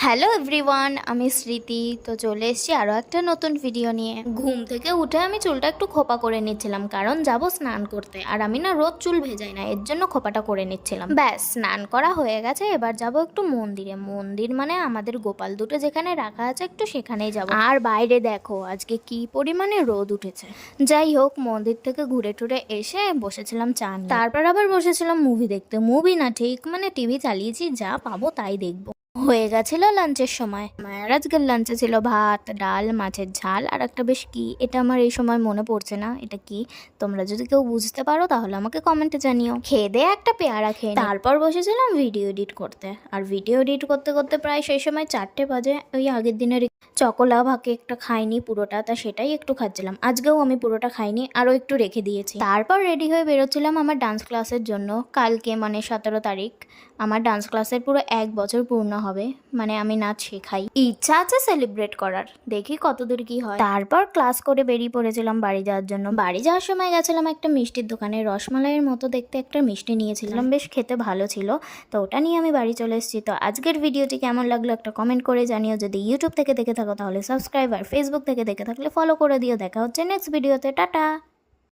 Hello everyone, আমি স্মৃতি। তো চলে এসেছি আরও একটা নতুন ভিডিও নিয়ে। ঘুম থেকে উঠে আমি চুলটা একটু খোপা করে নিচ্ছিলাম, কারণ যাব স্নান করতে। আর আমি না রোজ চুল ভেজাই না, এর জন্য খোপাটা করে নিচ্ছিলাম। ব্যাস, স্নান করা হয়ে গেছে। এবার যাব একটু মন্দিরে। মন্দির মানে আমাদের গোপাল দুটো যেখানে রাখা আছে, একটু সেখানেই যাব। আর বাইরে দেখো আজকে কি পরিমাণে রোদ উঠেছে। যাই হোক, মন্দির থেকে ঘুরে টুরে এসে বসেছিলাম চা নিয়ে। তারপর আবার বসেছিলাম মুভি দেখতে। মুভি না ঠিক, মানে টিভি চালিয়েছি, যা পাবো তাই দেখবো। হয়ে গেছিল লাঞ্চের সময়। মায়ের আজকের লাঞ্চে ছিল ভাত, ডাল, মাছের ঝাল, আর একটা বেশ কি, এটা আমার এই সময় মনে পড়ছে না এটা কি। তোমরা যদি কেউ বুঝতে পারো তাহলে আমাকে কমেন্টে জানিও। খেয়ে দিয়ে একটা পেয়ারা খেয়ে তারপর বসেছিলাম ভিডিও এডিট করতে। আর ভিডিও এডিট করতে করতে প্রায় সেই সময় 4টে বাজে। ওই আগের দিনের চকোলা ভাকে একটা খাইনি পুরোটা, তা সেটাই একটু খাচ্ছিলাম। আজকেও আমি পুরোটা খাইনি, আরও একটু রেখে দিয়েছি। তারপর রেডি হয়ে বেরোচ্ছিলাম আমার ডান্স ক্লাসের জন্য। কালকে মানে 17 তারিখ আমার ডান্স ক্লাসের পুরো 1 বছর পূর্ণ হবে। মানে আমি নাচ শেখাই, ইচ্ছা আছে সেলিব্রেট করার, দেখি কতদূর কি হয়। তারপর ক্লাস করে বেরিয়ে পড়েছিলাম বাড়ি যাওয়ার জন্য। বাড়ি যাওয়ার সময় গেছিলাম একটা মিষ্টির দোকানে। রসমালাইয়ের মতো দেখতে একটা মিষ্টি নিয়েছিলাম, বেশ খেতে ভালো ছিল। তো ওটা নিয়ে আমি বাড়ি চলে এসেছি। তো আজকের ভিডিওটি কেমন লাগলো একটা কমেন্ট করে জানিও। যদি ইউটিউব থেকে দেখে থাকো তাহলে সাবস্ক্রাইব, আর ফেসবুক থেকে দেখে থাকলে ফলো করে দিও। দেখা হচ্ছে নেক্সট ভিডিওতে। টাটা।